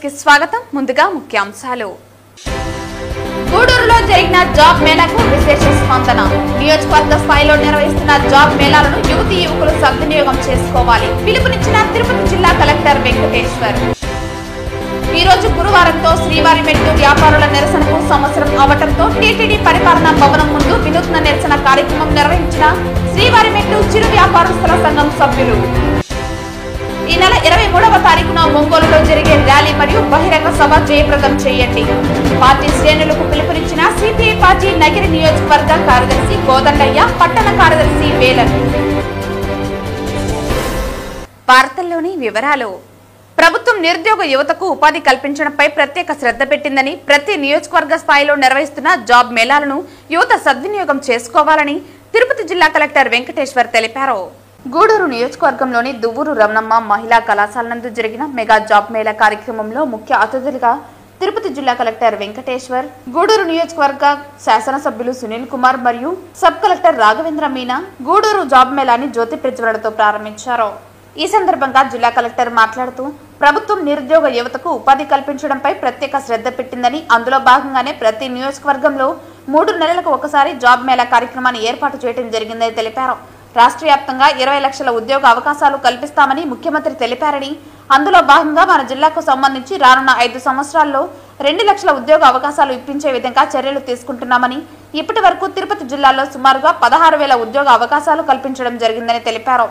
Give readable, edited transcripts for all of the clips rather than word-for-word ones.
కి స్వాగతం. ముందుగా ముఖ్యాంశాలు. గూడూరులో జరిగిన జాబ్ మేళాకు విశేష స్పందన. నియోజకవర్గ స్థాయిలో నిర్వహిస్తున్న జాబ్ మేళాలను యువతీ యువకులు సద్వినియోగం చేసుకోవాలి. పిలుపునిచ్చిన తిరుపతి జిల్లా కలెక్టర్ వెంకటేశ్వర్. ఈ రోజు గురువారంతో శ్రీవారిమెట్టు వ్యాపారుల నిరసనకు సంవత్సరం అవటంతో టీటీడీ పరిపాలనా భవనం ముందు వినూత్న నిరసన కార్యక్రమం నిర్వహించిన శ్రీవారిమెట్టు చిరు వ్యాపారస్తుల సంఘం సభ్యులు. ఈ నెల 23వ తారీఖున ఒంగోలులో జరిగే ర్యాలీ మరియు బహిరంగ సభ జయప్రదం చేయండి. పార్టీ శ్రేణులకు పిలుపునిచ్చిన సిపిఐ పార్టీ నగిరి నియోజకవర్గ కార్యదర్శి గోదండయ్య, పట్టణ కార్యదర్శి వేలన్. వార్తల్లోని వివరాలు. ప్రభుత్వం నిరుద్యోగ యువతకు ఉపాధి కల్పించడంపై ప్రత్యేక శ్రద్ధ పెట్టిందని, ప్రతి నియోజకవర్గ స్థాయిలో నిర్వహిస్తున్న జాబ్ మేళాలను యువత సద్వినియోగం చేసుకోవాలని తిరుపతి జిల్లా కలెక్టర్ వెంకటేశ్వర్ తెలిపారు. గూడూరు నియోజకవర్గంలోని దువ్వూరు రమణమ్మ మహిళా కళాశాల నందు జరిగిన మెగా జాబ్ మేళా కార్యక్రమంలో ముఖ్య అతిథులుగా తిరుపతి జిల్లా కలెక్టర్ వెంకటేశ్వర్, గూడూరు నియోజకవర్గ శాసనసభ్యులు సునీల్ కుమార్ మరియు sub collector Raghavendra Meena Gudur job మేళాని జ్యోతి ప్రజ్వలనతో ప్రారంభించారు. ఈ సందర్భంగా జిల్లా కలెక్టర్ మాట్లాడుతూ, ప్రభుత్వం నిరుద్యోగ యువతకు ఉపాధి కల్పించడంపై ప్రత్యేక శ్రద్ధ పెట్టిందని, అందులో భాగంగానే ప్రతి నియోజకవర్గంలో 3 నెలలకు ఒకసారి జాబ్ మేళా కార్యక్రమాన్ని ఏర్పాటు చేయడం జరిగిందని తెలిపారు. రాష్ట్ర వ్యాప్తంగా 20 లక్షల ఉద్యోగ అవకాశాలు కల్పిస్తామని ముఖ్యమంత్రి తెలిపారని, అందులో భాగంగా మన జిల్లాకు సంబంధించి రానున్న 5 సంవత్సరాల్లో 2 లక్షల ఉద్యోగ అవకాశాలు ఇప్పించే విధంగా చర్యలు తీసుకుంటున్నామని, ఇప్పటి వరకు తిరుపతి జిల్లాలో సుమారుగా 16,000 ఉద్యోగ అవకాశాలు కల్పించడం జరిగిందని తెలిపారు.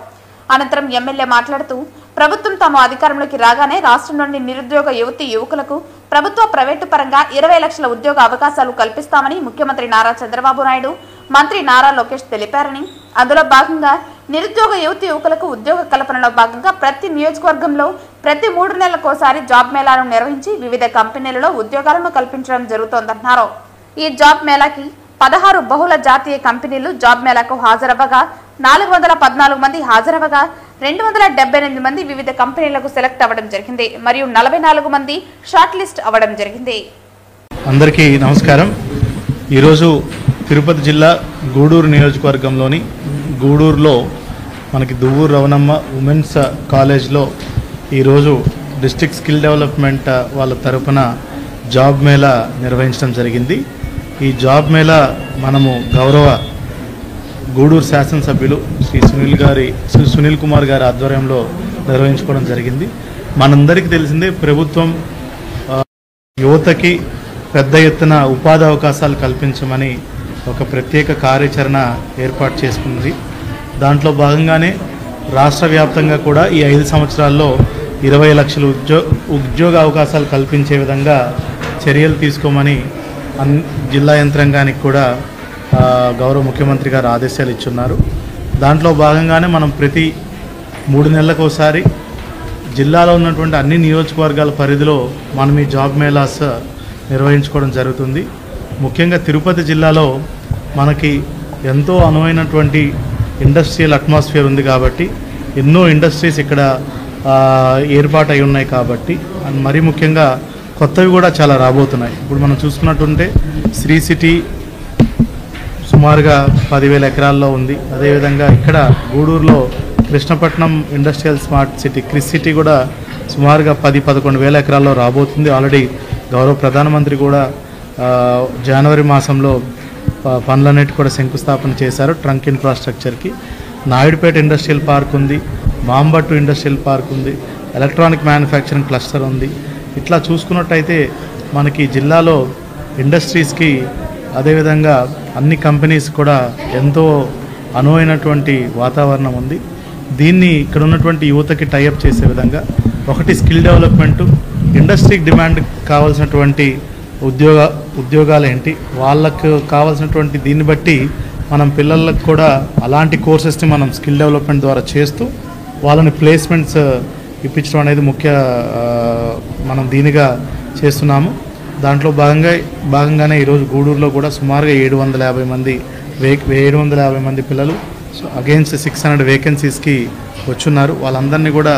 అనంతరం ఎమ్మెల్యే మాట్లాడుతూ, ప్రభుత్వం తమ అధికారంలోకి రాగానే రాష్ట్రంలోని నిరుద్యోగ యువతీ యువకులకు ప్రభుత్వ ప్రైవేటు పరంగా 20 లక్షల ఉద్యోగ అవకాశాలు కల్పిస్తామని ముఖ్యమంత్రి నారా చంద్రబాబు నాయుడు, మంత్రి నారా లోకేష్ తెలిపారని, అందులో భాగంగా నిరుద్యోగ యువతీ యువకులకు ఉద్యోగ కల్పనలో భాగంగా ప్రతి నియోజకవర్గంలో ప్రతి 3 నెలలకోసారి జాబ్ మేళాను నిర్వహించి వివిధ కంపెనీలలో ఉద్యోగాలను కల్పించడం జరుగుతోందన్నారు. ఈ జాబ్ మేళాకి 16 బహుళ జాతీయ కంపెనీలు జాబ్ మేళాకు హాజరవ్వగా 414 మంది హాజరవ్వగా 278 మంది వివిధ కంపెనీలకు సెలెక్ట్ అవ్వడం జరిగింది మరియు 44 మంది షార్ట్ లిస్ట్ అవ్వడం జరిగింది. అందరికీ నమస్కారం. ఈరోజు తిరుపతి జిల్లా గూడూరు నియోజకవర్గంలోని గూడూరులో మనకి దువ్వూరు రవణమ్మ ఉమెన్స్ కాలేజ్లో ఈరోజు డిస్ట్రిక్ట్ స్కిల్ డెవలప్మెంట్ వాళ్ళ తరఫున జాబ్ మేళా నిర్వహించడం జరిగింది. ఈ జాబ్ మేళా మనము గౌరవ గూడూరు శాసనసభ్యులు శ్రీ సునీల్ కుమార్ గారి ఆధ్వర్యంలో నిర్వహించుకోవడం జరిగింది. మనందరికీ తెలిసిందే, ప్రభుత్వం యువతకి పెద్ద ఎత్తున ఉపాధి అవకాశాలు కల్పించమని ఒక ప్రత్యేక కార్యాచరణ ఏర్పాటు చేసుకుంది. దాంట్లో భాగంగానే రాష్ట్ర వ్యాప్తంగా కూడా ఈ 5 సంవత్సరాల్లో 20 లక్షల ఉద్యోగ అవకాశాలు కల్పించే విధంగా చర్యలు తీసుకోమని జిల్లా యంత్రాంగానికి కూడా గౌరవ ముఖ్యమంత్రి గారు ఆదేశాలు ఇచ్చున్నారు. దాంట్లో భాగంగానే మనం ప్రతి 3 నెలలకు ఒకసారి జిల్లాలో ఉన్నటువంటి అన్ని నియోజకవర్గాల పరిధిలో మనం ఈ జాబ్ మేళాస్ నిర్వహించుకోవడం జరుగుతుంది. ముఖ్యంగా తిరుపతి జిల్లాలో మనకి ఎంతో అనువైనటువంటి ఇండస్ట్రియల్ అట్మాస్ఫియర్ ఉంది కాబట్టి, ఎన్నో ఇండస్ట్రీస్ ఇక్కడ ఏర్పాటు అయి ఉన్నాయి కాబట్టి, మరీ ముఖ్యంగా కొత్తవి కూడా చాలా రాబోతున్నాయి. ఇప్పుడు మనం చూసుకున్నట్టుంటే శ్రీ సిటీ సుమారుగా 10,000 ఎకరాల్లో ఉంది. అదేవిధంగా ఇక్కడ గూడూరులో Krishnapatnam industrial smart city Kris city కూడా సుమారుగా 10-11,000 ఎకరాల్లో రాబోతుంది. ఆల్రెడీ గౌరవ ప్రధానమంత్రి కూడా జనవరి మాసంలో పనులన్నిటి కూడా శంకుస్థాపన చేశారు ట్రంక్ ఇన్ఫ్రాస్ట్రక్చర్కి. నాయుడుపేట ఇండస్ట్రియల్ పార్క్ ఉంది, మాంబట్టు ఇండస్ట్రియల్ పార్క్ ఉంది, ఎలక్ట్రానిక్ మ్యానుఫ్యాక్చరింగ్ క్లస్టర్ ఉంది. ఇట్లా చూసుకున్నట్టయితే మనకి జిల్లాలో ఇండస్ట్రీస్కి, అదేవిధంగా అన్ని కంపెనీస్ కూడా ఎంతో అనువైనటువంటి వాతావరణం ఉంది. దీన్ని ఇక్కడ ఉన్నటువంటి యువతకి టైఅప్ చేసే విధంగా ఒకటి స్కిల్ డెవలప్మెంటు, ఇండస్ట్రీకి డిమాండ్ కావాల్సినటువంటి ఉద్యోగాలు ఏంటి, వాళ్ళకు కావాల్సినటువంటి దీన్ని బట్టి మనం పిల్లలకు కూడా అలాంటి కోర్సెస్ని మనం స్కిల్ డెవలప్మెంట్ ద్వారా చేస్తూ వాళ్ళని ప్లేస్మెంట్స్ ఇప్పించడం అనేది మనం దీనిగా చేస్తున్నాము. దాంట్లో భాగంగానే ఈరోజు గూడూరులో కూడా సుమారుగా 750 మంది పిల్లలు అగైన్స్ 600 వేకెన్సీస్కి వచ్చున్నారు. వాళ్ళందరినీ కూడా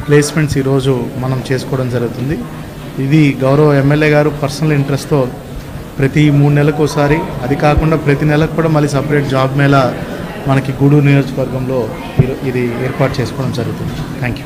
ప్లేస్మెంట్స్ ఈరోజు మనం చేసుకోవడం జరుగుతుంది. ఇది గౌరవ ఎమ్మెల్యే గారు పర్సనల్ ఇంట్రెస్ట్తో ప్రతి 3 నెలలకు ఒకసారి, అది కాకుండా ప్రతి నెలకు కూడా మళ్ళీ సపరేట్ జాబ్ మేళా మనకి గూడూరు నియోజకవర్గంలో ఇది ఏర్పాటు చేసుకోవడం జరుగుతుంది. Thank you.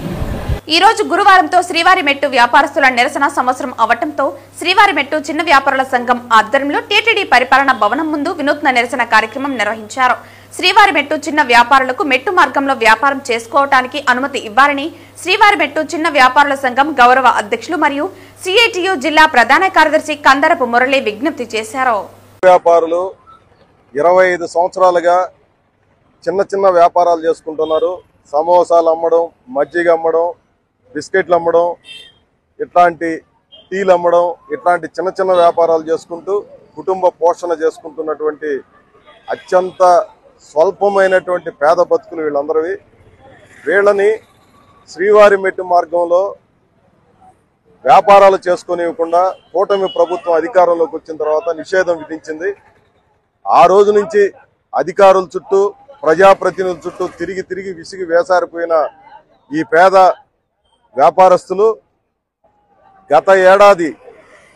ఈ రోజు గురువారంతో శ్రీవారిమెట్టు వ్యాపారస్తుల నిరసన సంవత్సరం అవటంతో శ్రీవారిమెట్టు చిన్న వ్యాపారుల సంఘం ఆధ్వర్యంలో టీటీడీ పరిపాలన భవనం ముందు వినూత్న నిరసన కార్యక్రమం నిర్వహించారు. శ్రీవారిమెట్టు చిన్న వ్యాపారులకు మెట్టు మార్గంలో వ్యాపారం చేసుకోవడానికి అనుమతి ఇవ్వాలని శ్రీవారిమెట్టు చిన్న వ్యాపారుల సంఘం గౌరవ అధ్యక్షులు మరియు సిఐటియు జిల్లా ప్రధాన కార్యదర్శి కందరపు మురళి విజ్ఞప్తి చేశారు. వ్యాపారులు 25 సంవత్సరాలుగా చిన్న చిన్న వ్యాపారాలు చేసుకుంటున్నారు. సమోసాలు అమ్మడం, మజ్జిగ అమ్మడం, బిస్కెట్లు అమ్మడం, ఇట్లాంటి టీలు అమ్మడం, ఇట్లాంటి చిన్న చిన్న వ్యాపారాలు చేసుకుంటూ కుటుంబ పోషణ చేసుకుంటున్నటువంటి అత్యంత స్వల్పమైనటువంటి పేద బతుకులు వీళ్ళందరివి. వీళ్ళని శ్రీవారిమెట్టు మార్గంలో వ్యాపారాలు చేసుకునివ్వకుండా కూటమి ప్రభుత్వం అధికారంలోకి వచ్చిన తర్వాత నిషేధం విధించింది. ఆ రోజు నుంచి అధికారుల చుట్టూ, ప్రజాప్రతినిధుల చుట్టూ తిరిగి తిరిగి విసిగి వేసారిపోయిన ఈ పేద వ్యాపారస్తులు గత ఏడాది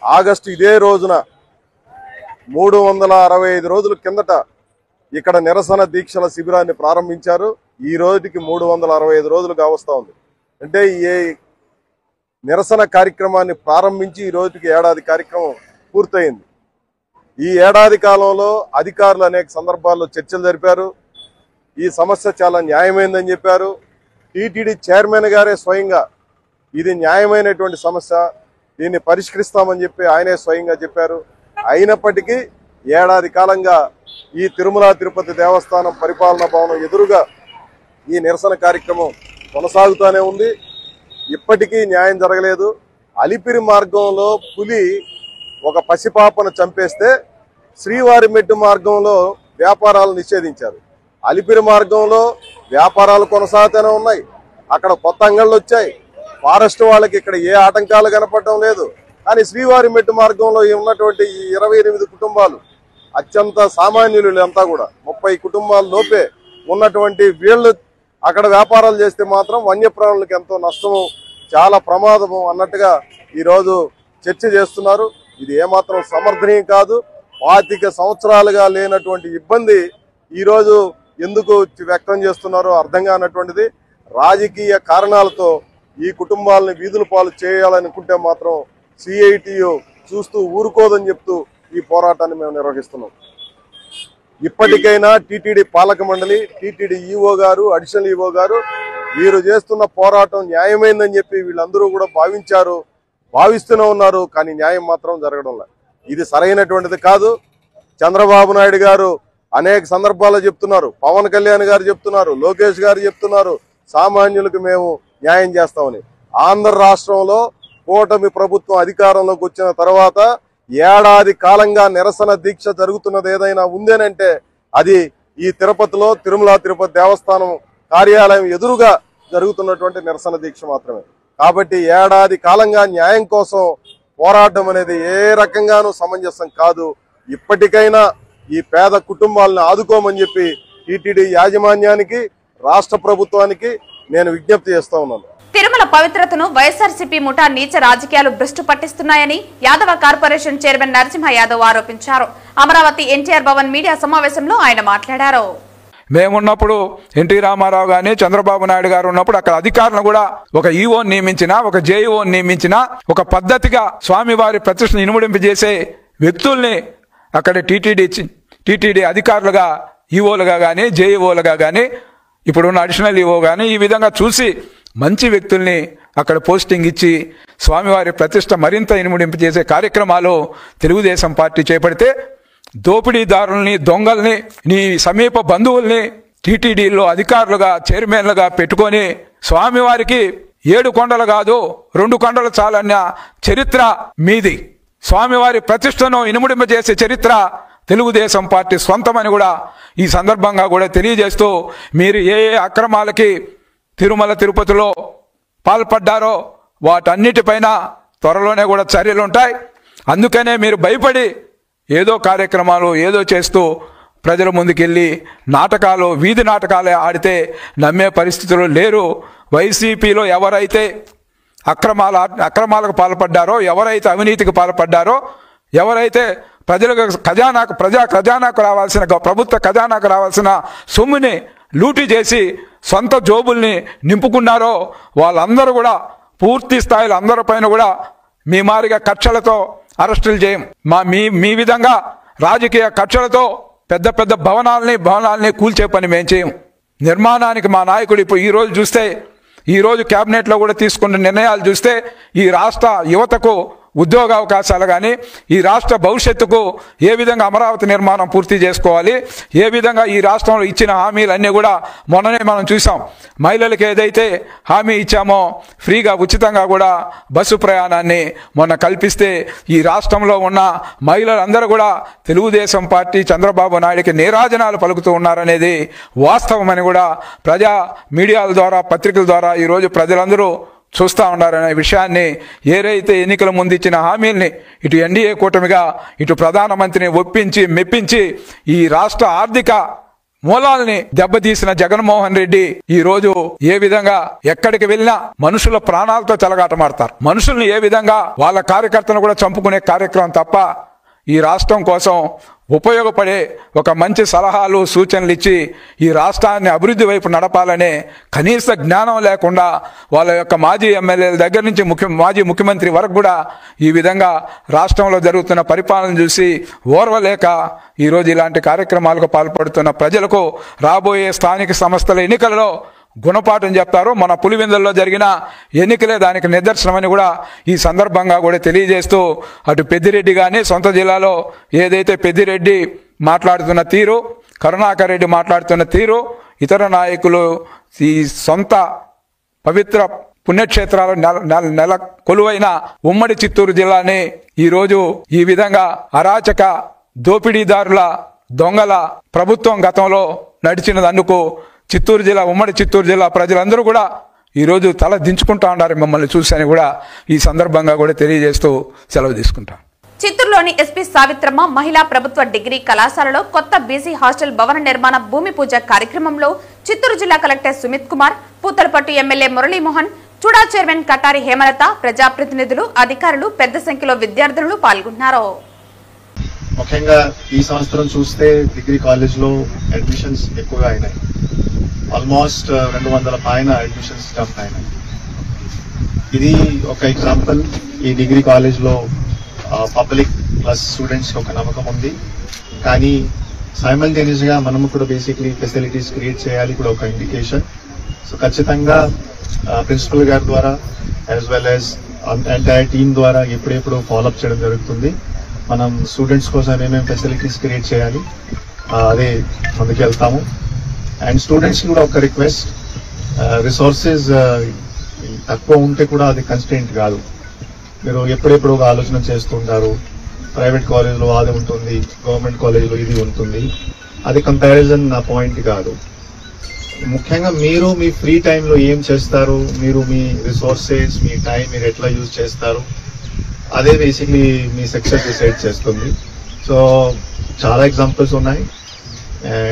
ఆగస్టు ఇదే రోజున 365 రోజుల కిందట ఇక్కడ నిరసన దీక్షల శిబిరాన్ని ప్రారంభించారు. ఈ రోజుకి 365 రోజులు కావస్తా ఉంది. అంటే ఈ నిరసన కార్యక్రమాన్ని ప్రారంభించి ఈ రోజుకి ఏడాది కార్యక్రమం పూర్తయింది. ఈ ఏడాది కాలంలో అధికారులు అనేక సందర్భాల్లో చర్చలు జరిపారు. ఈ సమస్య చాలా న్యాయమైందని చెప్పారు. టీటీడీ చైర్మన్ గారే స్వయంగా ఇది న్యాయమైనటువంటి సమస్య, దీన్ని పరిష్కరిస్తామని చెప్పి ఆయనే స్వయంగా చెప్పారు. అయినప్పటికీ ఏడాది కాలంగా ఈ తిరుమల తిరుపతి దేవస్థానం పరిపాలనా భవనం ఎదురుగా ఈ నిరసన కార్యక్రమం కొనసాగుతూనే ఉంది. ఇప్పటికీ న్యాయం జరగలేదు. అలిపిరి మార్గంలో పులి ఒక పసిపాపను చంపేస్తే శ్రీవారిమెట్టు మార్గంలో వ్యాపారాలు నిషేధించారు. అలిపిరి మార్గంలో వ్యాపారాలు కొనసాగుతూనే ఉన్నాయి. అక్కడ కొత్త అంగళ్ళు వచ్చాయి. ఫారెస్ట్ వాళ్ళకి ఇక్కడ ఏ ఆటంకాలు కనపడడం లేదు. కానీ శ్రీవారిమెట్టు మార్గంలో ఉన్నటువంటి ఈ 28 కుటుంబాలు అత్యంత సామాన్యులు అంతా కూడా 30 కుటుంబాల లోపే ఉన్నటువంటి వీళ్ళు అక్కడ వ్యాపారాలు చేస్తే మాత్రం వన్యప్రాణులకు ఎంతో నష్టము, చాలా ప్రమాదము అన్నట్టుగా ఈరోజు చర్చ చేస్తున్నారు. ఇది ఏమాత్రం సమర్థనీయం కాదు. 25 సంవత్సరాలుగా లేనటువంటి ఇబ్బంది ఈరోజు ఎందుకు వ్యక్తం చేస్తున్నారో అర్థం కానటువంటిది. రాజకీయ కారణాలతో ఈ కుటుంబాలను వీధుల పాలు చేయాలనుకుంటే మాత్రం సిఐటియు చూస్తూ ఊరుకోదని చెప్తూ ఈ పోరాటాన్ని మేము నిర్వహిస్తున్నాం. ఇప్పటికైనా టీటీడీ పాలక మండలి, టీటీడీ ఈఓ గారు, అడిషనల్ ఈఓ గారు వీరు చేస్తున్న పోరాటం న్యాయమైందని చెప్పి వీళ్ళందరూ కూడా భావిస్తూనే ఉన్నారు. కానీ న్యాయం మాత్రం జరగడం లేదు. ఇది సరైనటువంటిది కాదు. చంద్రబాబు నాయుడు గారు అనేక సందర్భాల్లో చెప్తున్నారు, పవన్ కళ్యాణ్ గారు చెప్తున్నారు, లోకేష్ గారు చెప్తున్నారు, సామాన్యులకు మేము న్యాయం చేస్తామని. ఆంధ్ర రాష్ట్రంలో కూటమి ప్రభుత్వం అధికారంలోకి వచ్చిన తర్వాత ఏడాది కాలంగా నిరసన దీక్ష జరుగుతున్నది ఏదైనా ఉందేనంటే అది ఈ తిరుపతిలో తిరుమల తిరుపతి దేవస్థానం కార్యాలయం ఎదురుగా జరుగుతున్నటువంటి నిరసన దీక్ష మాత్రమే. కాబట్టి ఏడాది కాలంగా న్యాయం కోసం పోరాటం అనేది ఏ రకంగానూ సమంజసం కాదు. ఇప్పటికైనా ఈ పేద కుటుంబాలను ఆదుకోమని చెప్పి టీటీడీ యాజమాన్యానికి, రాష్ట్ర ప్రభుత్వానికి నేను విజ్ఞప్తి చేస్తా ఉన్నాను. తిరుమల పవిత్రతను వైఎస్ఆర్సీపీ ముఠా నీచ రాజకీయాలు భ్రష్టు పట్టిస్తున్నాయని యాదవ కార్పొరేషన్ చైర్మన్ నరసింహ యాదవ్ ఆరోపించారు. అమరావతి ఎన్టీఆర్ భవన్ మీడియా సమావేశంలో ఆయన మాట్లాడారు. మేమున్నప్పుడు ఎన్టీ రామారావు గాని చంద్రబాబు నాయుడు గారు ఉన్నప్పుడు అక్కడ అధికారులను కూడా ఒక ఈఓని నియమించినా, ఒక జేఈఓని నియమించినా, ఒక పద్ధతిగా స్వామివారి ప్రతిష్టను ఇనుముడింపజేసే వ్యక్తుల్ని అక్కడ టీటీడీ అధికారులుగా, ఈఓలుగా కానీ, జేఈఓలుగా కానీ, ఇప్పుడున్న అడిషనల్ ఈఓ కానీ ఈ విధంగా చూసి మంచి వ్యక్తుల్ని అక్కడ పోస్టింగ్ ఇచ్చి స్వామివారి ప్రతిష్ట మరింత ఇనుముడింపజేసే కార్యక్రమాలు తెలుగుదేశం పార్టీ చేపడితే దోపిడీదారుల్ని, దొంగల్ని, నీ సమీప బంధువుల్ని టీటీడీలో అధికారులుగా, చైర్మన్లుగా పెట్టుకొని స్వామివారికి 7 కొండలు కాదు 2 కొండలు చాలన్న చరిత్ర మీది. స్వామివారి ప్రతిష్టను ఇనుముడింపజేసే చరిత్ర తెలుగుదేశం పార్టీ సొంతమని కూడా ఈ సందర్భంగా కూడా తెలియజేస్తూ, మీరు ఏ అక్రమాలకి తిరుమల తిరుపతిలో పాల్పడ్డారో వాటన్నిటిపైన త్వరలోనే కూడా చర్యలు ఉంటాయి. అందుకనే మీరు భయపడి ఏదో కార్యక్రమాలు ఏదో చేస్తూ ప్రజల ముందుకెళ్ళి నాటకాలు, వీధి నాటకాలే ఆడితే నమ్మే పరిస్థితులు లేరు. వైసీపీలో ఎవరైతే అక్రమాలకు పాల్పడ్డారో, ఎవరైతే అవినీతికి పాల్పడ్డారో, ఎవరైతే ప్రజలకు ప్రజా ఖజానాకు రావాల్సిన, ప్రభుత్వ ఖజానాకు రావాల్సిన సొమ్ముని లూటీ చేసి సొంత జోబుల్ని నింపుకున్నారో వాళ్ళందరూ కూడా పూర్తి స్థాయిలో అందరిపైన కూడా మీ మారిగా కక్షలతో అరెస్టులు చేయం. మీ విధంగా రాజకీయ కక్షలతో పెద్ద పెద్ద భవనాల్ని కూల్చే పని మేము చేయం. నిర్మాణానికి మా నాయకుడు ఇప్పుడు ఈరోజు క్యాబినెట్లో కూడా తీసుకున్న నిర్ణయాలు చూస్తే ఈ రాష్ట్ర యువతకు ఉద్యోగ అవకాశాలు కానీ ఈ రాష్ట్ర భవిష్యత్తుకు ఏ విధంగా అమరావతి నిర్మాణం పూర్తి చేసుకోవాలి, ఏ విధంగా ఈ రాష్ట్రంలో ఇచ్చిన హామీలన్నీ కూడా మొన్ననే మనం చూసాం. మహిళలకు ఏదైతే హామీ ఇచ్చామో ఫ్రీగా ఉచితంగా కూడా బస్సు ప్రయాణాన్ని మొన్న కల్పిస్తే ఈ రాష్ట్రంలో ఉన్న మహిళలందరూ కూడా తెలుగుదేశం పార్టీ చంద్రబాబు నాయుడికి నీరాజనాలు పలుకుతూ ఉన్నారనేది వాస్తవమని కూడా మీడియాల ద్వారా పత్రికల ద్వారా ఈరోజు ప్రజలందరూ చూస్తూ ఉన్నారనే విషయాన్ని, ఏదైతే ఎన్నికల ముందు ఇచ్చిన హామీల్ని ఇటు ఎన్డీఏ కూటమిగా ఇటు ప్రధానమంత్రిని ఒప్పించి మెప్పించి ఈ రాష్ట్ర ఆర్థిక మూలాల్ని దెబ్బతీసిన జగన్మోహన్ రెడ్డి ఈరోజు ఏ విధంగా ఎక్కడికి వెళ్ళినా మనుషుల ప్రాణాలతో చెలగాటమాడతారు. మనుషుల్ని ఏ విధంగా వాళ్ళ కార్యకర్తను కూడా చంపుకునే కార్యక్రమం తప్ప ఈ రాష్ట్రం కోసం ఉపయోగపడే ఒక మంచి సలహాలు సూచనలు ఇచ్చి ఈ రాష్ట్రాన్ని అభివృద్ధి వైపు నడపాలనే కనీస జ్ఞానం లేకుండా వాళ్ళ యొక్క మాజీ ఎమ్మెల్యేల దగ్గర నుంచి మాజీ ముఖ్యమంత్రి వరకు కూడా ఈ విధంగా రాష్ట్రంలో జరుగుతున్న పరిపాలన చూసి ఓర్వలేక ఈరోజు ఇలాంటి కార్యక్రమాలకు పాల్పడుతున్న ప్రజలకు రాబోయే స్థానిక సంస్థల ఎన్నికలలో గుణపాఠం చెప్తారు. మన పులివెందుల్లో జరిగిన ఎన్నికలే దానికి నిదర్శనమని కూడా ఈ సందర్భంగా కూడా తెలియజేస్తూ, అటు పెద్దిరెడ్డి కానీ సొంత జిల్లాలో ఏదైతే పెద్దిరెడ్డి మాట్లాడుతున్న తీరు, కరుణాకర్ రెడ్డి మాట్లాడుతున్న తీరు, ఇతర నాయకులు ఈ సొంత పవిత్ర పుణ్యక్షేత్రాలు నెల కొలువైన ఉమ్మడి చిత్తూరు జిల్లాని ఈరోజు ఈ విధంగా అరాచక దోపిడీదారుల దొంగల ప్రభుత్వం గతంలో నడిచినందుకు ఉమ్మడి చిత్తూరు జిల్లా ప్రజలందరూ కూడా ఈరోజు తల దించుకుంటా ఉన్నారు మిమ్మల్ని చూసని కూడా ఈ సందర్భంగా కూడా తెలియజేస్తూ సెలవు తీసుకుంటాం. చిత్తూరులోని ఎస్పీ సావిత్రమ్మ మహిళా ప్రభుత్వ డిగ్రీ కళాశాలలో కొత్త బీసీ హాస్టల్ భవన నిర్మాణ భూమి పూజ కార్యక్రమంలో చిత్తూరు జిల్లా collector Sumit Kumar, Puthalapattu MLA Muralimohan, CHUDA chairman Katari Hemalatha, ప్రజాప్రతినిధులు, అధికారులు పెద్ద సంఖ్యలో విద్యార్థులు పాల్గొన్నారు. ముఖ్యంగా ఈ సంవత్సరం చూస్తే డిగ్రీ కాలేజ్ లో అడ్మిషన్స్ ఎక్కువగా అయినాయి. ఆల్మోస్ట్ 200 పైన అడ్మిషన్స్ జంప్ అయినాయి. ఇది ఒక ఎగ్జాంపుల్. ఈ డిగ్రీ కాలేజ్ లో పబ్లిక్ ప్లస్ స్టూడెంట్స్ ఒక నమ్మకం ఉంది. కానీ సైమల్టేనియస్ గా మనము కూడా బేసిక్లీ ఫెసిలిటీస్ క్రియేట్ చేయాలి కూడా ఒక ఇండికేషన్. సో ఖచ్చితంగా ప్రిన్సిపల్ గారి ద్వారా as well as entire team ద్వారా ఎప్పుడెప్పుడు ఫాలోఅప్ చేయడం జరుగుతుంది. మనం స్టూడెంట్స్ కోసం ఏమేమి ఫెసిలిటీస్ క్రియేట్ చేయాలి అదే ముందుకు వెళ్తాము. అండ్ స్టూడెంట్స్ కూడా ఒక రిక్వెస్ట్, రిసోర్సెస్ తక్కువ ఉంటే కూడా అది కన్స్టెంట్ కాదు. మీరు ఎప్పుడెప్పుడు ఒక ఆలోచన చేస్తుంటారు, ప్రైవేట్ కాలేజ్లో అది ఉంటుంది, గవర్నమెంట్ కాలేజ్లో ఇది ఉంటుంది, అది కంపారిజన్ నా పాయింట్ కాదు. ముఖ్యంగా మీరు మీ ఫ్రీ టైంలో ఏం చేస్తారు, మీరు మీ రిసోర్సెస్ మీ టైం మీరు ఎట్లా యూజ్ చేస్తారు, అదే బేసిక్లీ మీ సక్సెస్ డిసైడ్ చేస్తుంది. సో చాలా ఎగ్జాంపుల్స్ ఉన్నాయి.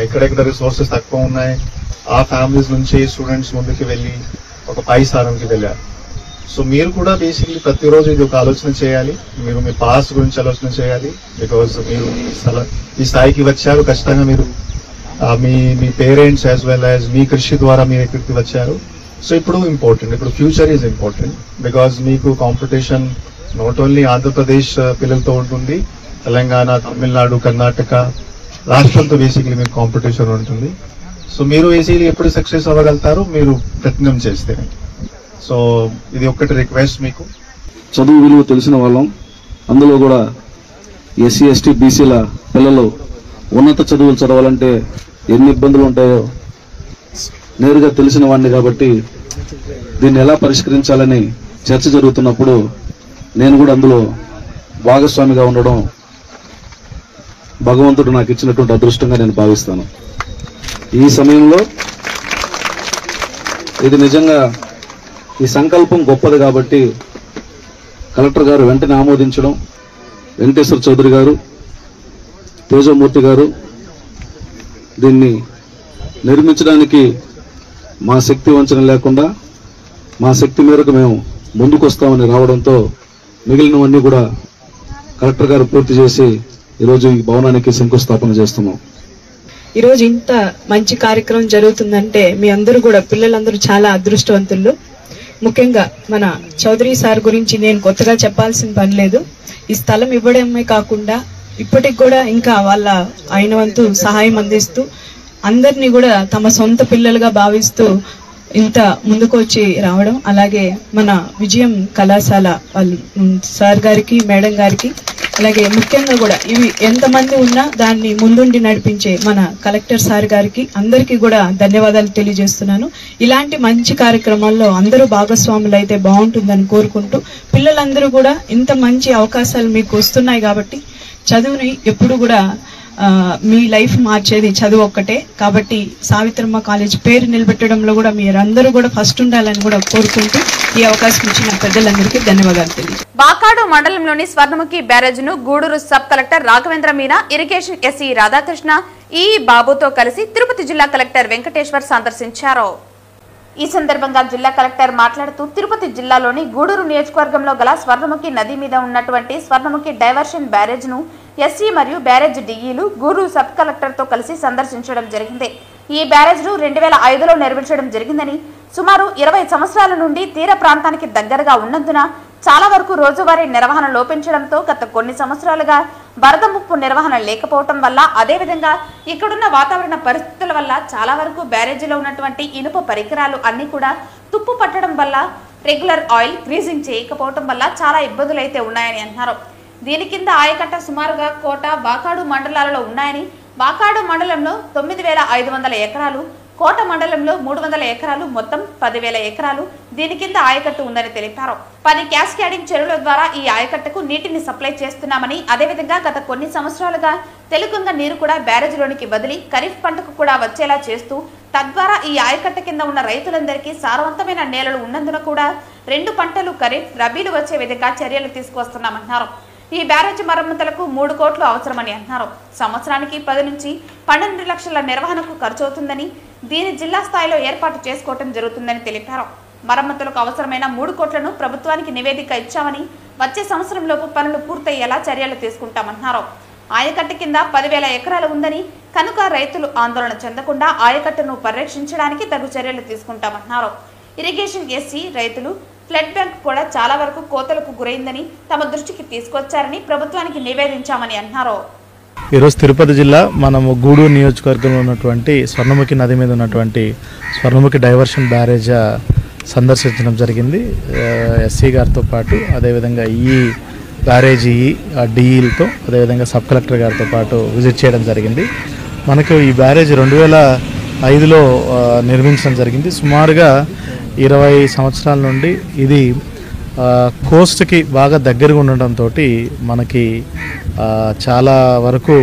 ఎక్కడెక్కడ రిసోర్సెస్ తక్కువ ఉన్నాయి ఆ ఫ్యామిలీస్ నుంచి స్టూడెంట్స్ ముందుకు వెళ్ళి ఒక పై స్థానంకి వెళ్ళారు. సో మీరు కూడా బేసిక్లీ ప్రతిరోజు ఇది ఒక ఆలోచన చేయాలి. మీరు మీ పాస్ గురించి ఆలోచన చేయాలి. బికాజ్ మీరు ఈ స్థాయికి వచ్చారు, ఖచ్చితంగా మీరు మీ పేరెంట్స్ యాజ్ వెల్ యాజ్ మీ కృషి ద్వారా మీరు ఎక్కడికి వచ్చారు. సో ఇప్పుడు ఇంపార్టెంట్, ఇప్పుడు ఫ్యూచర్ ఈజ్ ఇంపార్టెంట్. బికాజ్ మీకు కాంపిటీషన్ నాట్ ఓన్లీ ఆంధ్రప్రదేశ్ పిల్లలతో ఉంటుంది, తెలంగాణ, తమిళనాడు, కర్ణాటక రాష్ట్రంతో బేసిక్లీ మీకు కాంపిటీషన్ ఉంటుంది. సో మీరు బేసిక్లీ ఎప్పుడు సక్సెస్ అవ్వగలుగుతారు మీరు ప్రయత్నం చేస్తే. సో ఇది ఒక్కటి రిక్వెస్ట్. మీకు చదువు విలువ తెలిసిన వాళ్ళం, అందులో కూడా ఎస్సీ ఎస్టీ బీసీల పిల్లలు ఉన్నత చదువులు చదవాలంటే ఎన్ని ఇబ్బందులు ఉంటాయో నేరుగా తెలిసిన వాడిని కాబట్టి దీన్ని ఎలా పరిష్కరించాలని చర్చ జరుగుతున్నప్పుడు నేను కూడా అందులో భాగస్వామిగా ఉండడం భగవంతుడు నాకు ఇచ్చినటువంటి అదృష్టంగా నేను భావిస్తాను. ఈ సమయంలో ఇది నిజంగా ఈ సంకల్పం గొప్పది కాబట్టి కలెక్టర్ గారు వెంటనే ఆమోదించడం, వెంకటేశ్వర చౌదరి గారు, తేజమూర్తి గారు దీన్ని నిర్మించడానికి మా శక్తి వంచన లేకుండా మా శక్తి మేరకు మేము ముందుకు వస్తామని రావడంతో మిగిలినవన్నీ కూడా కలెక్టర్ గారు పూర్తి చేసి ఈరోజు ఈ భవనానికి శంకుస్థాపన చేస్తున్నాం. ఈరోజు ఇంత మంచి కార్యక్రమం జరుగుతుందంటే మీ అందరూ కూడా పిల్లలందరూ చాలా అదృష్టవంతులు. ముఖ్యంగా మన చౌదరి సార్ గురించి నేను కొత్తగా చెప్పాల్సిన పని లేదు. ఈ స్థలం ఇవ్వడమే కాకుండా ఇప్పటికి కూడా ఇంకా ఆయన వంతు సహాయం అందిస్తూ అందరినీ కూడా తమ సొంత పిల్లలుగా భావిస్తూ ఇంత ముందుకు వచ్చి రావడం, అలాగే మన విజయం కళాశాల వాళ్ళు సార్ గారికి మేడం గారికి, అలాగే ముఖ్యంగా కూడా ఇవి ఎంతమంది ఉన్నా దాన్ని ముందుండి నడిపించే మన కలెక్టర్ సార్ గారికి అందరికీ కూడా ధన్యవాదాలు తెలియజేస్తున్నాను. ఇలాంటి మంచి కార్యక్రమాల్లో అందరూ భాగస్వాములు అయితే బాగుంటుందని కోరుకుంటూ, పిల్లలందరూ కూడా ఇంత మంచి అవకాశాలు మీకు వస్తున్నాయి కాబట్టి చదువుని ఎప్పుడు కూడా మీ లైఫ్ మార్చేది చదువు ఒక్కటే. కాబట్టి సావిత్రమ్మ కాలేజ్ పేరు నిలబెట్టడంలో కూడా మీరందరూ కూడా ఫస్ట్ ఉండాలని కూడా కోరుకుంటూ ఈ అవకాశం ఇచ్చిన పెద్దలందరికీ ధన్యవాదాలు తెలియజేస్తాను. వాకాడు మండలంలోని స్వర్ణముఖి బ్యారేజ్ను Gudur sub collector Raghavendra Meena, irrigation SE Radhakrishna, ఈ బాబుతో కలిసి తిరుపతి జిల్లా కలెక్టర్ వెంకటేశ్వర్ సందర్శించారు. ఈ సందర్భంగా జిల్లా కలెక్టర్ మాట్లాడుతూ తిరుపతి జిల్లాలోని గూడూరు నియోజకవర్గంలో గల స్వర్ణముఖి నది మీద ఉన్నటువంటి స్వర్ణముఖి డైవర్షన్ బ్యారేజ్ ను ఎస్సీ మరియు బ్యారేజ్ డిఈలు గూడూరు సబ్ కలెక్టర్ తో కలిసి సందర్శించడం జరిగింది. ఈ బ్యారేజ్ ను 2005లో నిర్మించడం జరిగిందని, సుమారు 20 సంవత్సరాల నుండి తీర ప్రాంతానికి దగ్గరగా ఉన్నందున చాలా వరకు రోజువారీ నిర్వహణ లోపించడంతో గత కొన్ని సంవత్సరాలుగా వరద ముప్పు నిర్వహణ లేకపోవటం వల్ల, అదేవిధంగా ఇక్కడున్న వాతావరణ పరిస్థితుల వల్ల చాలా వరకు బ్యారేజీలో ఉన్నటువంటి ఇనుప పరికరాలు అన్ని కూడా తుప్పు పట్టడం వల్ల, రెగ్యులర్ ఆయిల్ గ్రీజింగ్ చేయకపోవటం వల్ల చాలా ఇబ్బందులు అయితే ఉన్నాయని అన్నారు. దీని కింద ఆయకట్ట సుమారుగా కోట, వాకాడు మండలాలలో ఉన్నాయని, వాకాడు మండలంలో 9,500 ఎకరాలు, కోట మండలంలో 300 ఎకరాలు, మొత్తం 10,000 ఎకరాలు దీని కింద ఆయకట్టు ఉందని తెలిపారు. 10 క్యాస్కేడింగ్ చెరువుల ద్వారా ఈ ఆయకట్టుకు నీటిని సప్లై చేస్తున్నామని, అదేవిధంగా గత కొన్ని సంవత్సరాలుగా తెలుగంగ నీరు కూడా బ్యారేజ్లోనికి వదిలి ఖరీఫ్ పంటకు కూడా వచ్చేలా చేస్తూ, తద్వారా ఈ ఆయకట్ట కింద ఉన్న రైతులందరికీ సారవంతమైన నేలలు ఉన్నందున కూడా 2 పంటలు ఖరీఫ్, రబీలు వచ్చే విధంగా చర్యలు తీసుకొస్తున్నామన్నారు. ఈ బ్యారేజ్ మరమ్మతులకు 3 కోట్లు అవసరమని అన్నారు. సంవత్సరానికి 10 నుంచి 12 లక్షల నిర్వహణకు ఖర్చు అవుతుందని, దీని జిల్లా స్థాయిలో ఏర్పాటు చేసుకోవడం జరుగుతుందని తెలిపారు. మరమ్మతులకు అవసరమైన 3 కోట్లను ప్రభుత్వానికి నివేదిక ఇచ్చామని, వచ్చే సంవత్సరంలోపు పనులు పూర్తయ్యేలా చర్యలు తీసుకుంటామన్నారు. ఆయకట్టు కింద 10,000 ఎకరాలు ఉందని కనుక రైతులు ఆందోళన చెందకుండా ఆయకట్టును పరిరక్షించడానికి తగు చర్యలు తీసుకుంటామన్నారు. ఇరిగేషన్ ఎస్సీ రైతులు ఫ్లడ్ బ్యాంక్ కూడా చాలా వరకు కోతలకు గురైందని తమ దృష్టికి తీసుకొచ్చారని ప్రభుత్వానికి నివేదించామని అన్నారు. ఈరోజు తిరుపతి జిల్లా మనము గూడూరు నియోజకవర్గంలో ఉన్నటువంటి స్వర్ణముఖి నది మీద ఉన్నటువంటి స్వర్ణముఖి డైవర్షన్ బ్యారేజ్ సందర్శించడం జరిగింది. ఎస్సీ గారితో పాటు అదేవిధంగా ఈ బ్యారేజీ డిఈలతో అదేవిధంగా సబ్ కలెక్టర్ గారితో పాటు విజిట్ చేయడం జరిగింది. మనకు ఈ బ్యారేజ్ 2005లో నిర్మించడం జరిగింది. సుమారుగా 20 సంవత్సరాల నుండి ఇది కోస్ట్కి బాగా దగ్గరగా ఉండడంతో మనకి చాలా వరకు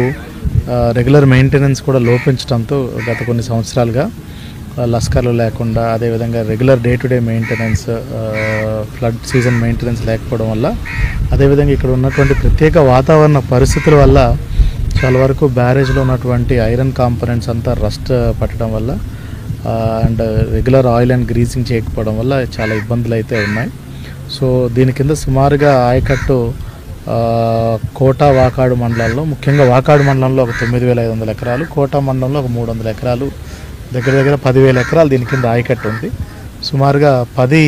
రెగ్యులర్ మెయింటెనెన్స్ కూడా లోపించడంతో గత కొన్ని సంవత్సరాలుగా లస్కర్లు లేకుండా, అదేవిధంగా regular day to day maintenance, flood season maintenance లేకపోవడం వల్ల, అదేవిధంగా ఇక్కడ ఉన్నటువంటి ప్రత్యేక వాతావరణ పరిస్థితుల వల్ల చాలా వరకు బ్యారేజ్లో ఉన్నటువంటి ఐరన్ కాంపోనెంట్స్ అంతా రస్ట్ పట్టడం వల్ల and regular oil and greasing చేయకపోవడం వల్ల చాలా ఇబ్బందులు అయితే ఉన్నాయి. సో దీని కింద సుమారుగా ఆయకట్టు కోట, వాకాడు మండలాల్లో, ముఖ్యంగా వాకాడు మండలంలో ఒక 9,500 ఎకరాలు, కోట మండలంలో ఒక 300 ఎకరాలు, దగ్గర దగ్గర 10,000 ఎకరాలు దీని కింద ఆయకట్టు ఉంది. సుమారుగా 10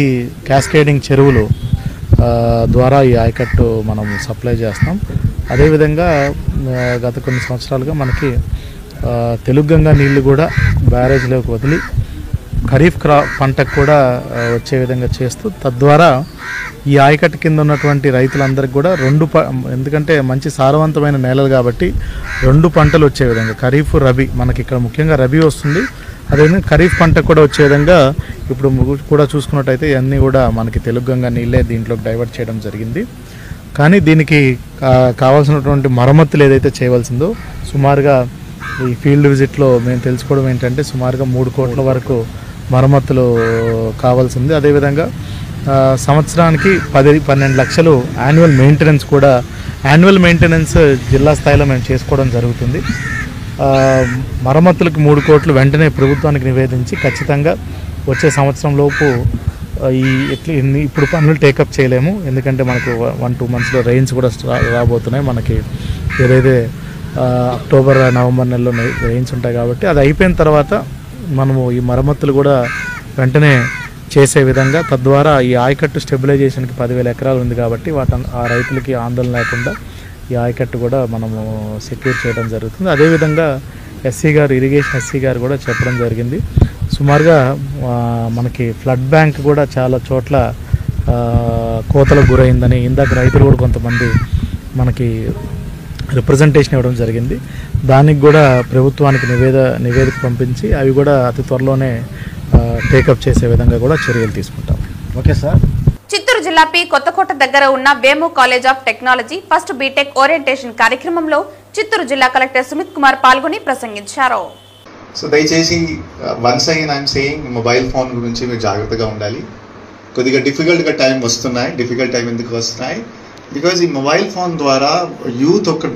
క్యాస్కేడింగ్ చెరువులు ద్వారా ఈ ఆయకట్టు మనం సప్లై చేస్తాం. అదేవిధంగా గత కొన్ని సంవత్సరాలుగా మనకి తెలుగంగ నీళ్లు కూడా బ్యారేజ్లోకి వదిలి ఖరీఫ్ పంటకు కూడా వచ్చే విధంగా చేస్తూ, తద్వారా ఈ ఆయకట్టు కింద ఉన్నటువంటి రైతులందరికీ కూడా ఎందుకంటే మంచి సారవంతమైన నేలలు కాబట్టి 2 పంటలు వచ్చే విధంగా ఖరీఫ్, రబీ, మనకి ఇక్కడ ముఖ్యంగా రబీ వస్తుంది, అదేవిధంగా ఖరీఫ్ పంటకు కూడా వచ్చే విధంగా ఇప్పుడు కూడా చూసుకున్నట్టయితే ఇవన్నీ కూడా మనకి తెలుగంగ నీళ్ళే దీంట్లోకి డైవర్ట్ చేయడం జరిగింది. కానీ దీనికి కావాల్సినటువంటి మరమ్మతులు ఏదైతే చేయవలసిందో సుమారుగా ఈ ఫీల్డ్ విజిట్లో మేము తెలుసుకోవడం ఏంటంటే సుమారుగా 3 కోట్ల వరకు మరమ్మతులు కావాల్సింది. అదేవిధంగా సంవత్సరానికి 10-12 లక్షలు యాన్యువల్ మెయింటెనెన్స్ జిల్లా స్థాయిలో మేము చేసుకోవడం జరుగుతుంది. మరమ్మతులకు 3 కోట్లు వెంటనే ప్రభుత్వానికి నివేదించి ఖచ్చితంగా వచ్చే సంవత్సరం లోపు ఇప్పుడు పనులు టేకప్ చేయలేము, ఎందుకంటే మనకు 1-2 మంత్స్లో రెయిన్స్ కూడా రాబోతున్నాయి. మనకి ఏదైతే అక్టోబర్ నవంబర్ నెలలో రెయిన్స్ ఉంటాయి కాబట్టి అది అయిపోయిన తర్వాత మనము ఈ మరమ్మతులు కూడా వెంటనే చేసే విధంగా, తద్వారా ఈ ఆయకట్టు స్టెబిలైజేషన్కి 10,000 ఎకరాలు ఉంది కాబట్టి ఆ రైతులకి ఆందోళన లేకుండా ఈ ఆయకట్టు కూడా మనము సెక్యూర్ చేయడం జరుగుతుంది. అదేవిధంగా ఇరిగేషన్ ఎస్సీ గారు కూడా చెప్పడం జరిగింది. సుమారుగా మనకి ఫ్లడ్ బ్యాంక్ కూడా చాలా చోట్ల కోతలకు గురైందని ఇందాక రైతులు కూడా కొంతమంది మనకి రిప్రజెంటేషన్ ఇవ్వడం జరిగింది. దానికి కూడా ప్రభుత్వానికి నివేదిక పంపించి అవి కూడా అతి త్వరలోనే టేకప్ చేసే విధంగా కూడా చర్యలు తీసుకుంటాం. Okay sir. చిత్తూరు జిల్లా పి కొత్తకోట దగ్గర ఉన్న Vemu college of technology first BTech orientation కార్యక్రమంలో చిత్తూరు జిల్లా కలెక్టర్ సుమిత్ కుమార్ పాల్గొని ప్రసంగించారు. సో దయచేసి once again I'm saying mobile phone గురించి మీరు జాగ్రత్తగా ఉండాలి. కొద్దిగా డిఫికల్ట్ టైం ఎందుకు వస్తున్నాయి? బికాజ్ ఈ మొబైల్ ఫోన్ ద్వారా యూత్ ఒక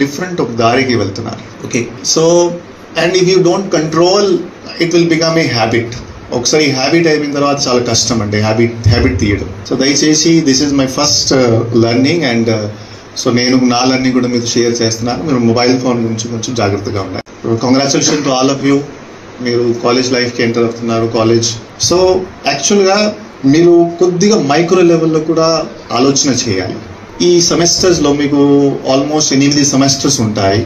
దారికి వెళ్తున్నారు. Okay, so and if you don't control it will become a habit. ఒకసారి హ్యాబిట్ అయిపోయిన తర్వాత చాలా కష్టం అండి హ్యాబిట్ తీయడం. సో దయచేసి this is my first learning and so నేను నా లెర్నింగ్ కూడా మీతో షేర్ చేస్తున్నాను. మీరు మొబైల్ ఫోన్ గురించి కొంచెం జాగ్రత్తగా ఉండాలి. Congratulation to all of you. మీరు కాలేజ్ లైఫ్కి ఎంటర్ అవుతున్నారు. కాలేజ్ సో యాక్చువల్గా మీరు కొద్దిగా మైక్రో లెవెల్లో కూడా ఆలోచన చేయాలి. ఈ సెమెస్టర్స్లో మీకు ఆల్మోస్ట్ 8 సెమెస్టర్స్ ఉంటాయి,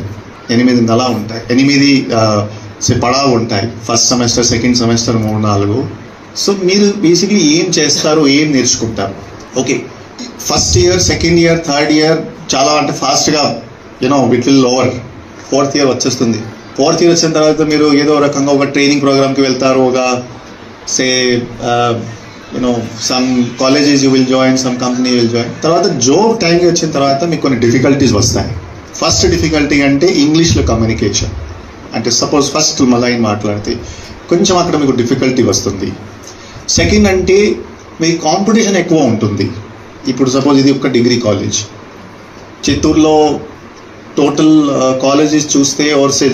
8 నెల ఉంటాయి, 8 పడావు ఉంటాయి. First semester, second semester, 3, 4. So మీరు బేసిక్లీ ఏం చేస్తారు, ఏం నేర్చుకుంటారు? Okay, first year, second year, third year చాలా అంటే ఫాస్ట్గా it will over. 4th year వచ్చేస్తుంది. 4th ఇయర్ వచ్చిన తర్వాత మీరు ఏదో రకంగా ఒక ట్రైనింగ్ ప్రోగ్రామ్కి వెళ్తారు. ఒక some colleges you will join, some company will join. తర్వాత జాబ్ టైంకి వచ్చిన తర్వాత మీకు కొన్ని డిఫికల్టీస్ వస్తాయి. ఫస్ట్ డిఫికల్టీ అంటే ఇంగ్లీష్లో కమ్యూనికేషన్. అంటే సపోజ్ ఫస్ట్ మలైన్ మాట్లాడితే కొంచెం అక్కడ మీకు డిఫికల్టీ వస్తుంది. సెకండ్ అంటే మీ కాంపిటీషన్ ఎక్కువ ఉంటుంది. ఇప్పుడు సపోజ్ ఇది ఒక డిగ్రీ కాలేజ్, చిత్తూరులో టోటల్ కాలేజెస్ చూస్తే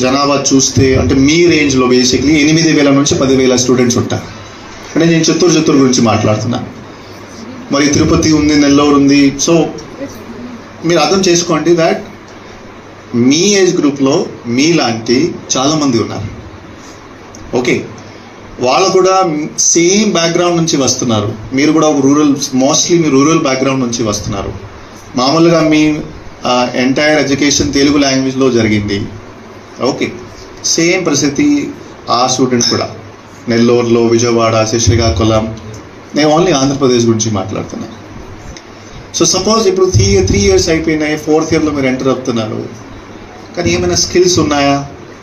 జనాభా చూస్తే అంటే మీ రేంజ్లో బేసిక్లీ 8,000 నుంచి 10,000 స్టూడెంట్స్ ఉంటారు. అంటే నేను చిత్తూరు గురించి మాట్లాడుతున్నాను. మరి తిరుపతి ఉంది, నెల్లూరు ఉంది. సో మీరు అర్థం చేసుకోండి దాట్ మీ ఏజ్ గ్రూప్లో మీలాంటి చాలామంది ఉన్నారు. ఓకే, వాళ్ళు కూడా సేమ్ బ్యాక్గ్రౌండ్ నుంచి వస్తున్నారు. మీరు కూడా ఒక మోస్ట్లీ మీ రూరల్ బ్యాక్గ్రౌండ్ నుంచి వస్తున్నారు. మామూలుగా మీ ఎంటైర్ ఎడ్యుకేషన్ తెలుగు లాంగ్వేజ్లో జరిగింది. ఓకే, సేమ్ పరిస్థితి ఆ స్టూడెంట్స్ కూడా నెల్లూరులో, విజయవాడ, శ్రీకాకుళం. నేను ఓన్లీ ఆంధ్రప్రదేశ్ గురించి మాట్లాడుతున్నాను. సో సపోజ్ ఇప్పుడు 3 ఇయర్స్ అయిపోయినాయి, 4th ఇయర్లో మీరు ఎంటర్ అవుతున్నారు. కానీ ఏమైనా స్కిల్స్ ఉన్నాయా?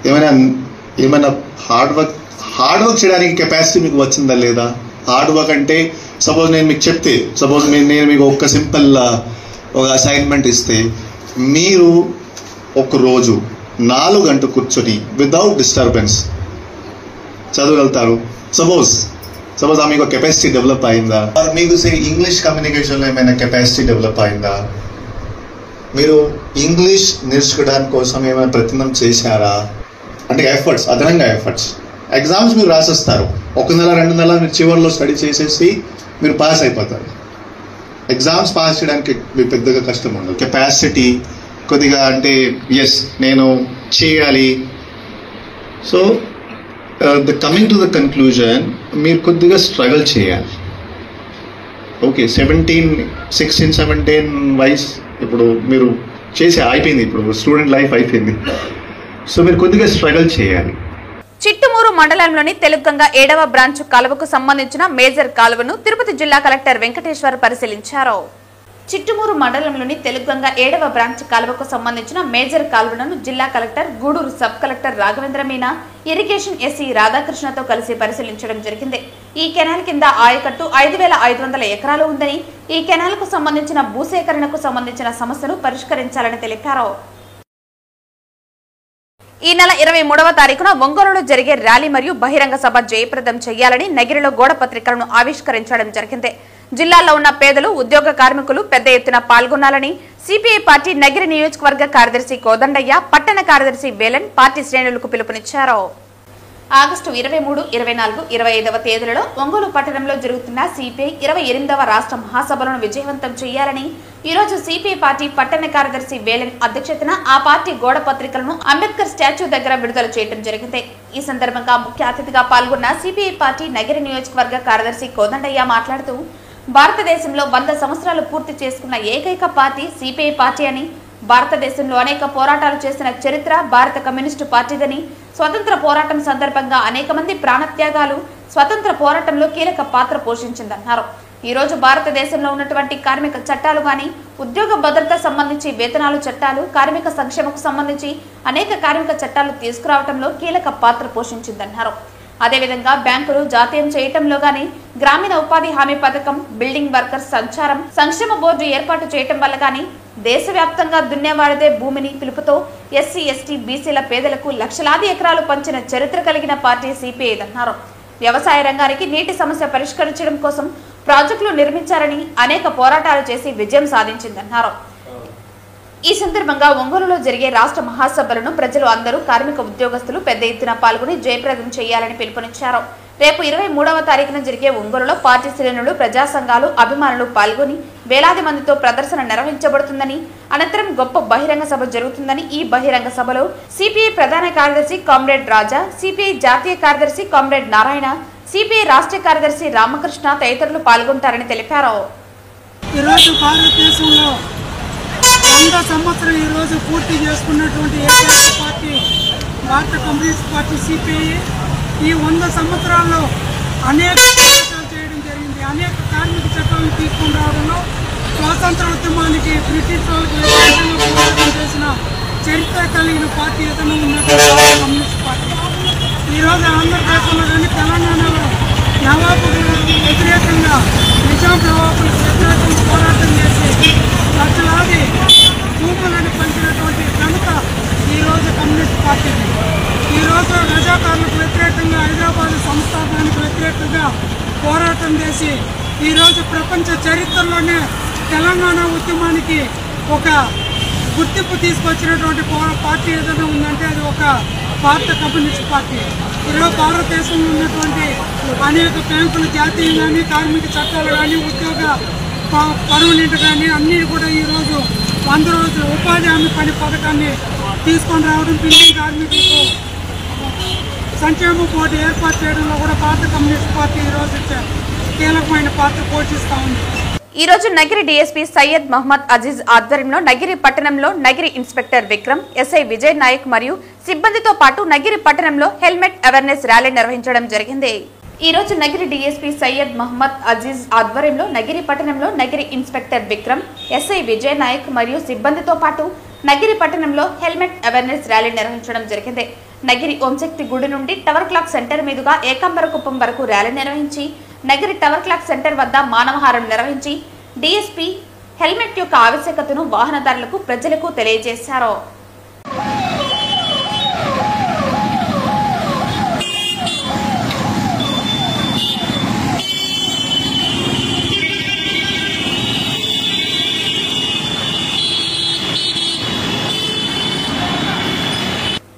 ఏమైనా హార్డ్ వర్క్ చేయడానికి కెపాసిటీ మీకు వచ్చిందా లేదా? హార్డ్ వర్క్ అంటే సపోజ్ నేను మీకు చెప్తే, సపోజ్ నేను మీకు ఒక సింపుల్ ఒక అసైన్మెంట్ ఇస్తే మీరు ఒక రోజు 4 గంటలు కూర్చొని వితౌట్ డిస్టర్బెన్స్ చదవగలుగుతారు. సపోజ్ మీకు కెపాసిటీ డెవలప్ అయిందా? మీకు ఇంగ్లీష్ కమ్యూనికేషన్లో ఏమైనా కెపాసిటీ డెవలప్ అయిందా? మీరు ఇంగ్లీష్ నేర్చుకోవడానికి కోసం ఏమైనా ప్రయత్నం చేశారా? అంటే అదనంగా ఎఫర్ట్స్. ఎగ్జామ్స్ మీరు రాసేస్తారు, 1 నెల 2 నెలలు మీరు చివరిలో స్టడీ చేసేసి మీరు పాస్ అయిపోతారు. ఎగ్జామ్స్ పాస్ చేయడానికి మీకు పెద్దగా కష్టం ఉండదు. కెపాసిటీ కొద్దిగా అంటే ఎస్ నేను చేయాలి. So coming to the conclusion, మీరు కొద్దిగా స్ట్రగుల్ చేయాలి. ఓకే, 16, 17 వయసు ఇప్పుడు మీరు అయిపోయింది. ఇప్పుడు స్టూడెంట్ లైఫ్ అయిపోయింది. సో మీరు కొద్దిగా స్ట్రగుల్ చేయాలి. చిట్టుమూరు మండలంలోని తెలుగంగ 7వ బ్రాంచ్ కాలువకు సంబంధించిన మేజర్ కాలువను తిరుపతి జిల్లా కలెక్టర్ వెంకటేశ్వర్ పరిశీలించారు. చిట్టుమూరు మండలంలోని తెలుగంగ 7వ బ్రాంచ్ కాలువకు సంబంధించిన మేజర్ కాలువలను జిల్లా collector, Gudur sub collector Raghavendra Meena, irrigation SE రాధాకృష్ణతో కలిసి పరిశీలించడం జరిగింది. ఈ కెనాల్ కింద ఆయకట్టు 5,500 ఎకరాలు ఉందని, ఈ కెనాల్ కు సంబంధించిన భూసేకరణకు సంబంధించిన సమస్యను పరిష్కరించాలని తెలిపారు. ఈ నెల 23వ తారీఖున ఒంగోలులో జరిగే ర్యాలీ మరియు బహిరంగ సభ జయప్రదం చేయాలని నగిరిలో గోడ పత్రికలను ఆవిష్కరించడం జరిగింది. జిల్లాలో ఉన్న పేదలు, ఉద్యోగ కార్మికులు పెద్ద ఎత్తున పాల్గొనాలని సిపిఐ పార్టీ నగిరి నియోజకవర్గ కార్యదర్శి కోదండయ్య, పట్టణ కార్యదర్శి వేలన్ పార్టీ శ్రేణులకు పిలుపునిచ్చారు. ఆగస్టు 23, 24, 25వ తేదీలలో ఒంగోలు పట్టణంలో జరుగుతున్న సిపిఐ 28వ రాష్ట్ర మహాసభలను విజయవంతం చేయాలని ఈ రోజు సిపిఐ పార్టీ పట్టణ కార్యదర్శి వేలన్ అధ్యక్షతన ఆ పార్టీ గోడ పత్రికలను అంబేద్కర్ స్టాచ్యూ దగ్గర విడుదల చేయడం జరిగింది. ఈ సందర్భంగా ముఖ్య అతిథిగా పాల్గొన్న సిపిఐ పార్టీ నగిరి నియోజకవర్గ కార్యదర్శి కోదండయ్య మాట్లాడుతూ భారతదేశంలో 100 సంవత్సరాలు పూర్తి చేసుకున్న ఏకైక పార్టీ సిపిఐ పార్టీ అని, భారతదేశంలో అనేక పోరాటాలు చేసిన చరిత్ర భారత కమ్యూనిస్టు పార్టీదని, స్వతంత్ర పోరాటం సందర్భంగా అనేక మంది ప్రాణత్యాగాలు స్వతంత్ర పోరాటంలో కీలక పాత్ర పోషించిందన్నారు. ఈ రోజు భారతదేశంలో ఉన్నటువంటి కార్మిక చట్టాలు గాని, ఉద్యోగ భద్రత సంబంధించి వేతనాలు చట్టాలు, కార్మిక సంక్షేమకు సంబంధించి అనేక కార్మిక చట్టాలు తీసుకురావడంలో కీలక పాత్ర పోషించిందన్నారు. అదేవిధంగా బ్యాంకులు జాతీయం చేయటంలో గాని, గ్రామీణ ఉపాధి హామీ పథకం, బిల్డింగ్ వర్కర్స్ సంచారం సంక్షేమ బోర్డు ఏర్పాటు చేయటం వల్ల గాని, దేశవ్యాప్తంగా దున్నేవాడిదే భూమిని పిలుపుతో ఎస్సీ, ఎస్టీ, బీసీల పేదలకు లక్షలాది ఎకరాలు పంచిన చరిత్ర కలిగిన పార్టీ సిపిఐ అన్నారు. వ్యవసాయ రంగానికి నీటి సమస్య పరిష్కరించడం కోసం ప్రాజెక్టులు నిర్మించారని, అనేక పోరాటాలు చేసి విజయం సాధించిందన్నారు. ఈ సందర్భంగా ఒంగోలులో జరిగే రాష్ట్ర మహాసభలను ప్రజలు అందరూ కార్మిక ఉద్యోగస్తులు పెద్ద ఎత్తున పాల్గొని జయప్రదం చేయాలని పిలుపునిచ్చారు. రేపు 23వ తారీఖున జరిగే ఒంగోలులో పార్టీ శ్రేణులు, ప్రజా సంఘాలు, అభిమానులు పాల్గొని వేలాది మందితో ప్రదర్శన నిర్వహించబడుతుందని, అనంతరం గొప్ప బహిరంగ సభ జరుగుతుందని, ఈ బహిరంగ సభలో సిపిఐ ప్రధాన కార్యదర్శి కామ్రేడ్ రాజా, సిపిఐ జాతీయ కార్యదర్శి కామ్రేడ్ నారాయణ, సిపిఐ రాష్ట్ర కార్యదర్శి రామకృష్ణ తదితరులు పాల్గొంటారని తెలిపారు. ఈరోజు భారతదేశంలో 100 సంవత్సరం ఈరోజు పూర్తి చేసుకున్నటువంటి ఏకైక పార్టీ భారత కమ్యూనిస్ట్ పార్టీ సిపిఐ. ఈ 100 సంవత్సరాల్లో అనేక పోరాటాలు చేయడం జరిగింది. అనేక కార్మిక చట్టాలను తీసుకుని రావడంలో స్వాతంత్ర ఉద్యమానికి బ్రిటిష్ వాళ్ళకి వ్యతిరేకంగా పోరాటం చేసిన చరిత్ర కలిగిన పార్టీ ఏదైనా ఉన్నటువంటి కమ్యూనిస్ట్ పార్టీ. ఈరోజు ఆంధ్రప్రదేశ్లో కానీ తెలంగాణలో నవాబులకు వ్యతిరేకంగా, నిజాం నవాబులకు వ్యతిరేకంగా పోరాటం చేసి లక్షలాది భూములను పంచినటువంటి ఘనత ఈరోజు కమ్యూనిస్ట్ పార్టీ. ఈరోజు రజాకారులకు వ్యతిరేకంగా, హైదరాబాద్ సంస్థానానికి వ్యతిరేకంగా పోరాటం చేసి ఈరోజు ప్రపంచ చరిత్రలోనే తెలంగాణ ఉద్యమానికి ఒక గుర్తింపు తీసుకొచ్చినటువంటి పార్టీ ఏదైనా ఉందంటే అది ఒక భారత కమ్యూనిస్ట్ పార్టీ. ఈరోజు భారతదేశంలో ఉన్నటువంటి అనేక బ్యాంకులు జాతీయం కానీ, కార్మిక చట్టాలు కానీ, ఉద్యోగ పర్మనెంట్ కానీ అన్నీ కూడా ఈరోజు 100 రోజుల ఉపాధి హామీ పని పథకాన్ని తీసుకొని రావడం, బిల్డింగ్ కార్మికులకు సంక్షేమ బోర్డు ఏర్పాటు చేయడంలో కూడా భారత కమ్యూనిస్ట్ పార్టీ ఈరోజు కీలకమైన పాత్ర పోషిస్తూ ఉంది. ఈ రోజు నగిరి డీఎస్పీ సయ్యద్ మహమ్మద్ అజీజ్ ఆధ్వర్యంలో నగిరి పట్టణంలో నగిరి ఇన్స్పెక్టర్ విక్రమ్, ఎస్ఐ విజయ్ నాయక్ మరియు సిబ్బందితో పాటు నగిరి పట్టణంలో హెల్మెట్ అవేర్నెస్ ర్యాలీ నిర్వహించడం జరిగింది. ఈ రోజు నగిరి డీఎస్పీ సయ్యద్ మహమ్మద్ అజీజ్ ఆధ్వర్యంలో నగిరి పట్టణంలో నగిరి ఇన్స్పెక్టర్ విక్రమ్, ఎస్ఐ విజయ్ నాయక్ మరియు సిబ్బందితో పాటు నగిరి పట్టణంలో హెల్మెట్ అవేర్నెస్ ర్యాలీ నిర్వహించడం జరిగింది. నగిరి ఓంశక్తి గుడి నుండి టవర్ క్లాక్ సెంటర్ మీదుగా ఏకాంబరకుప్పం వరకు ర్యాలీ నిర్వహించి నగిరి టవర్ క్లాక్ సెంటర్ వద్ద మానవహారం నిర్వహించి డీఎస్పీ హెల్మెట్ యొక్క ఆవశ్యకతను వాహనదారులకు, ప్రజలకు తెలియజేశారు.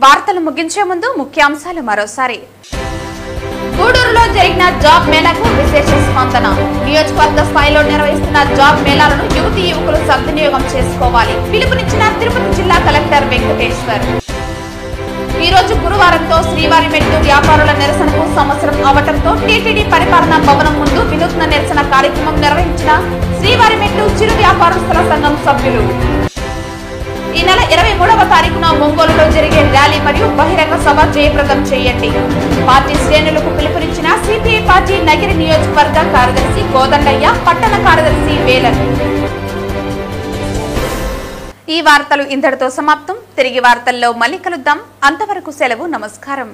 వార్తలు ముగించే ముందు ముఖ్యాంశాలు మరోసారి. గూడూరులో జరిగిన జాబ్ మేళాకు విశేష స్పందన. నియోజకవర్గ స్థాయిలో నిర్వహిస్తున్న జాబ్ మేళాలను యువతీ యువకులు సద్వినియోగం చేసుకోవాలి. పిలుపునిచ్చిన తిరుపతి జిల్లా కలెక్టర్ వెంకటేశ్వర్. ఈ రోజు గురువారంతో శ్రీవారిమెట్టు వ్యాపారుల నిరసనకు సంవత్సరం అవటంతో టీటీడీ పరిపాలనా భవనం ముందు వినూత్న నిరసన కార్యక్రమం నిర్వహించిన శ్రీవారిమెట్టు చిరు వ్యాపారస్తుల సంఘం సభ్యులు. ఈ నెల 23వ తారీఖున ఒంగోలులో జరిగే ర్యాలీ మరియు బహిరంగ సభ జయప్రదం చేయండి. పార్టీ శ్రేణులకు పిలుపునిచ్చిన సిపిఐ పార్టీ నగిరి నియోజకవర్గ కార్యదర్శి కోదండయ్య, పట్టణ కార్యదర్శి వేలన్. ఈ వార్తలు ఇంతటితో సమాప్తం. తిరిగి వార్తల్లో మళ్ళీ కలుద్దాం. అంతవరకు సెలవు. నమస్కారం.